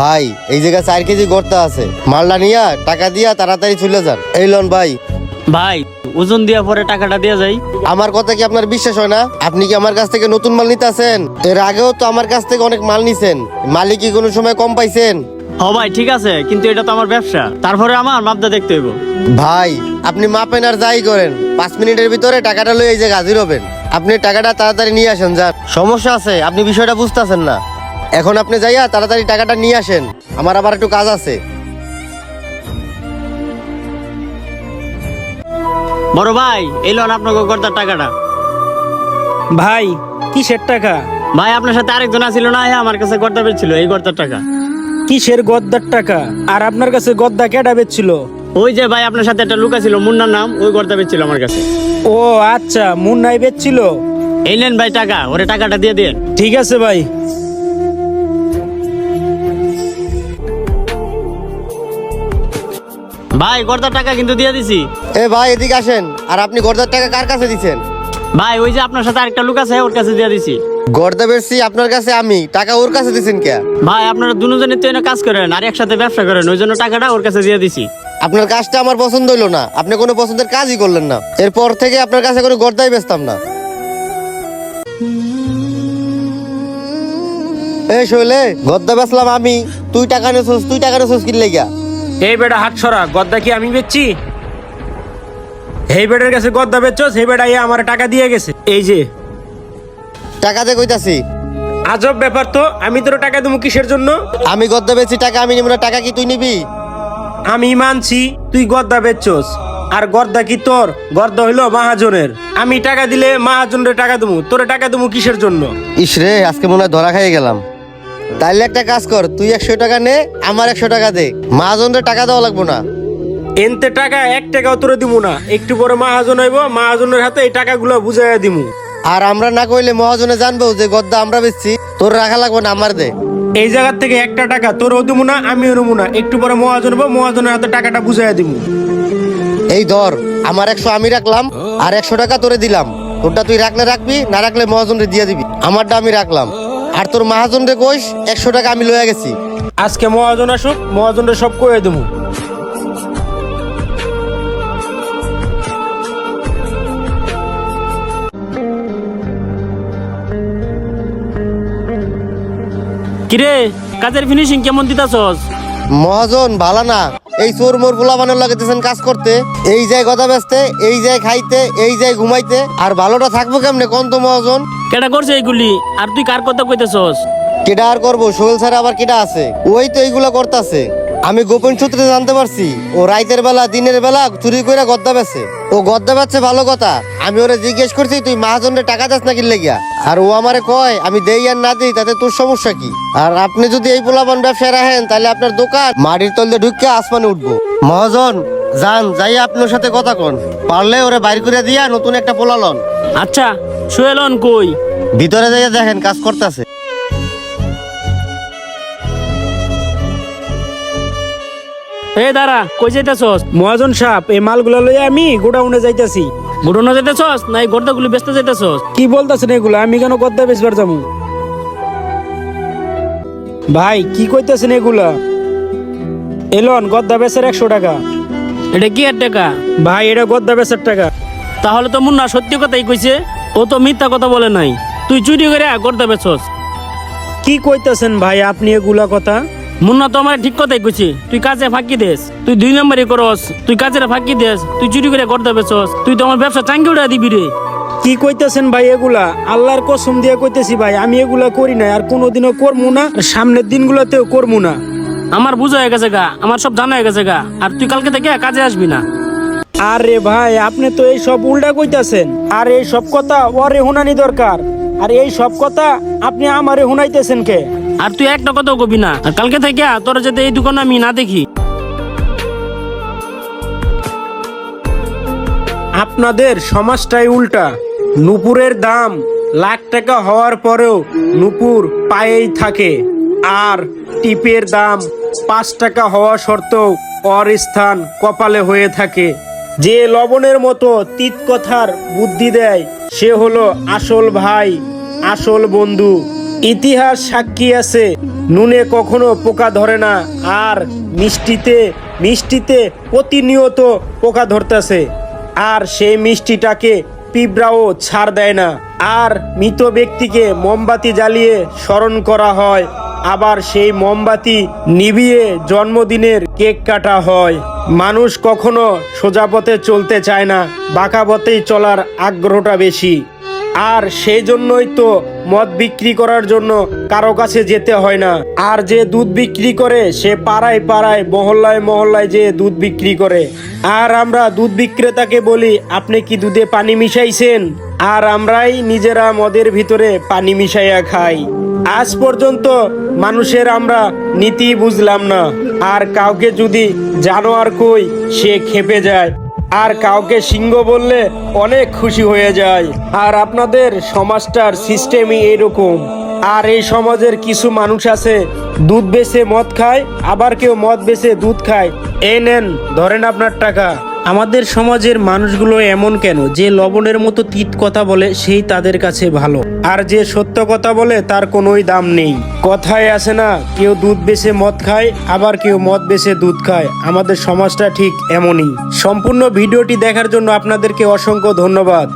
ভাই এই জায়গায় 4 কেজি গর্তা আছে, মালটা নিয়া টাকা দিয়া তাড়াতাড়ি চলে যান। এই লন ভাই। ভাই ওজন দিয়া পরে টাকাটা দিয়া যাই। আমার কথা কি আপনার বিশ্বাস হয় না? আপনি কি আমার কাছ থেকে নতুন মাল নিতেছেন? এর আগেও তো আমার কাছ থেকে অনেক মাল নিছেন, মালিক কি কোনো সময় কম পাইছেন? হ ভাই ঠিক আছে, কিন্তু এটা তো আমার ব্যবসা, তারপরে আমার মাপদা দেখতে হইব। ভাই আপনি মাপেন আর যাই করেন, 5 মিনিটের ভিতরে টাকাটা লই এই জায়গায় হাজির হবেন। আপনি টাকাটা তাড়াতাড়ি নিয়ে আসেন। যান, সমস্যা আছে, আপনি বিষয়টা বুঝতেছেন না। এখন আপনি যাইয়া তাড়াতাড়ি টাকাটা নিয়ে আসেন, আমার আবার একটু কাজ আছে। বড় ভাই এই লোন আপনাকে গর্দার টাকাটা। ভাই কিসের টাকা? ভাই আপনার সাথে আরেকজন আছিল না, আমার কাছে গর্দা বেচছিল, এই গর্দার টাকা। কিসের গদ্দার টাকা? আর আপনার কাছে গদ্দা কেডা বেচছিল? ওই যে ভাই আপনার সাথে একটা লুকা ছিল, মুন্নার নাম, ওই গর্দা বেচছিল আমার কাছে। ও আচ্ছা, মুন্নাই বেচছিল। এই নেন ভাই টাকা, ওরে টাকাটা দিয়ে দেন। ঠিক আছে ভাই। ভাই গর্দার টাকা কিন্তু দিয়ে দিছি। এ ভাই এদিকে আসেন। আর আপনি গর্দার টাকা কার কাছে দিচ্ছেন? ভাই ওই যে আপনার সাথে আরেকটা লুক আছে, ওর কাছে দিয়ে দিছি। গর্দা বেশি আপনার কাছে, আমি টাকা ওর কাছে দিচ্ছেন কে? ভাই আপনারা দুজনে তো এনে কাজ করেন আর একসাথে ব্যবসা করেন, ওই জন্য টাকাটা ওর কাছে দিয়ে দিছি। আপনার কাজটা আমার পছন্দ হইলো না, আপনি কোনো পছন্দের কাজই করলেন না। এরপর থেকে আপনার কাছে কোনো গর্দাই বেচতাম না। এই শৈলে, গর্দা বেচলাম আমি, তুই টাকা নেছিস কিনলে গিয়া? এই বেটা হাত সরা, গদ্দা কি আমি বেচছি? এই বেটার কাছে গদ্দা বেচছো, সেই বেটা আমার টাকা দিয়ে গেছে। এই যে টাকা দে কইতাছি। আজব ব্যাপার তো, আমি তোর টাকা দেবো কিসের জন্য? আমি গর্দা বেচি, টাকা আমি নিব না, টাকা কি তুই নিবি? আমি মানছি তুই গদ্দা বেচছস, আর গর্দা কি তোর? গর্দা হইলো মাহাজনের। আমি টাকা দিলে মাহাজনের টাকা দেবো, তোরে টাকা দেবো কিসের জন্য? ইসরে, আজকে মনে হয় ধরা খাইয়ে গেলাম। তাইলে একটা কাজ কর, তুই 100 টাকা নে, আমার 100 টাকা দে, মহাজনের টাকা দেওয়া লাগবো না। এনতে টাকা 1 টাকাও তোরে দিব না, একটু পরে মাহাজন হইব, মাহাজনের হাতে এই টাকাগুলো বুঝাইয়া দিমু। আর আমরা না কইলে মহাজনে জানবো যে গদ্দা আমরা বেচছি, তোর রাখা লাগবে না, আমার দে। এই জায়গার থেকে 1টা টাকা তোরও দিব না, আমিও নেবো না, একটু পরে মহাজন হইব, মহাজনের হাতে টাকাটা বুঝাইয়া দিমু। এই ধর, আমার 100 আমি রাখলাম, আর 100 টাকা তোরে দিলাম। তোরটা তুই রাখলে রাখবি, না রাখলে মহাজনরে দিয়ে দিবি। আমারটা আমি রাখলাম, আর তোর মহাজনরে কইস 100 টাকা আমি লয়ে গেছি। আজকে মহাজন আসুক, মহাজনের সব কয়ে দেবো। কিরে কাজের ফিনিশিং কেমন দিতাছস? মহাজন ভালো না, এই চোর মোর পোলা বানার লাগাইতেছেন কাজ করতে, এই যায় কথা বেচতে, এই যায় খাইতে, এই যায় ঘুমাইতে, আর ভালোটা থাকবো কেমনে কোন তো মহাজন? কেডা করছে এইগুলি? আর তুই কার কথা কইতেছস? কেডা আর করবো, সোহেল স্যার আবার কেডা আছে, ওই তো এইগুলা করতেছে। আমি গোপন সূত্রে জানতে পারছি ও রাইতের বেলা দিনের বেলা চুরি করে গদ্দা বেচে। ও গদ্দা বেচছে ভালো কথা, আমি ওরে জিজ্ঞেস করছি তুই মহাজনের টাকা চাস না কিনলে গিয়া, আর ও আমারে কয় আমি দেই আর না দিই তাতে তোর সমস্যা কি? আর আপনি যদি এই পোলাপান ব্যবসায় রাখেন তাহলে আপনার দোকান মাটির তলে ঢুকে আসমানে উঠবো। মহাজন যান, যাই আপনার সাথে কথা কন, পারলে ওরে বাইর করে দিয়া নতুন একটা পোলা লন। আচ্ছা সোহেলন কই? ভিতরে যাইয়া দেখেন কাজ করতেছে। এই দাঁড়া, কই যাইতেছস? মহাজন সাহেব, এই মালগুলো লইয়া আমি গোডাউনে যাইতাছি। গুড়নো যাইতেছস না এই গর্দাগুলি বেচতে যাইতেছস? কি বলতেছেন এগুলো? আমি কেন গদ্দা বেচবার যাবো? ভাই কি কইতেছেন এগুলা? এলন গদ্দা বেচার 100 টাকা। এটা কি এর টাকা? ভাই এটা গদ্দা বেচার টাকা। তাহলে তো মুন্না সত্যি কথাই কইছে, ও তো মিথ্যা কথা বলে নাই। তুই চুরি করে গর্দা বেচছস। কি কইতেছেন ভাই আপনি এগুলা কথা? মুন্না তো আমার ঠিক কথাই কইছে, তুই কাজে ফাঁকি দেস, তুই 2 নম্বরই করস, তুই কাজের ফাঁকি দেস, তুই চুরি করে গর্দা বেচছস, তুই তো আমার ব্যবসা চাঙ্গি উড়া দিবি রে। কি কইতেছেন ভাই এগুলা? আল্লাহর কসম দিয়ে কইতেছি ভাই, আমি এগুলা করি না, আর কোনোদিনও করবো না, আর সামনের দিনগুলোতেও করবো না। আমার বুঝা হয়ে গেছে গা, আমার সব জানা হয়ে গেছে গা, আর তুই কালকে থেকে কাজে আসবি না। আরে ভাই আপনি তো এই সব উল্টা কইতাছেন, আর এই সব কথা ওরে হুনানি দরকার, আর এই সব কথা আপনি আমারে হুনাইতেছেন কে? আর তুই একটা কথাও কবি না, আর কালকে থেকে তোরা যাতে এই দোকানে আমি না দেখি। আপনাদের সমাজটাই উল্টা। নুপুরের দাম লাখ টাকা হওয়ার পরেও নুপুর পায়েই থাকে, আর টিপের দাম 5 টাকা হওয়া সত্ত্বেও ওর স্থান কপালে হয়ে থাকে। যে লবণের মতো তিত কথার বুদ্ধি দেয় সে হলো আসল ভাই, আসল বন্ধু। ইতিহাস সাক্ষী আছে, নুনে কখনো পোকা ধরে না, আর মিষ্টিতে মিষ্টিতে প্রতিনিয়ত পোকা ধরতেছে। আর সেই মিষ্টিটাকে পিঁপড়াও ছাড় দেয় না। আর মৃত ব্যক্তিকে মোমবাতি জ্বালিয়ে স্মরণ করা হয়, আবার সেই মোমবাতি নিভিয়ে জন্মদিনের কেক কাটা হয়। মানুষ কখনো সোজা পথে চলতে চায় না, বাঁকা পথেই চলার আগ্রহটা বেশি। আর সেই জন্যই তো মদ বিক্রি করার জন্য কারো কাছে যেতে হয় না। আর যে দুধ বিক্রি করে সে পাড়ায় পাড়ায় মহল্লায় মহল্লায় যে দুধ বিক্রি করে। আর আমরা দুধ বিক্রেতাকে বলি, আপনি কি দুধে পানি মিশাইছেন? আর আমরাই নিজেরা মদের ভিতরে পানি মিশাইয়া খাই। আজ পর্যন্ত মানুষের আমরা নীতি বুঝলাম না। আর কাউকে যদি জানোয়ার কই সে খেপে যায়, আর কাউকে সিংহ বললে অনেক খুশি হয়ে যায়। আর আপনাদের সমাজটার সিস্টেমই এরকম। আর এই সমাজের কিছু মানুষ আছে দুধ বেচে মদ খায়, আবার কেউ মদ বেচে দুধ খায়। এই নেন, ধরেন আপনার টাকা। আমাদের সমাজের মানুষগুলো এমন কেন যে লবণের মতো তিত কথা বলে সেই তাদের কাছে ভালো, আর যে সত্য কথা বলে তার কোনোই দাম নেই। কথায় আছে না, কেউ দুধ বেচে মদ খায়, আবার কেউ মদ বেচে দুধ খায়। আমাদের সমাজটা ঠিক এমনই। সম্পূর্ণ ভিডিওটি দেখার জন্য আপনাদেরকে অসংখ্য ধন্যবাদ।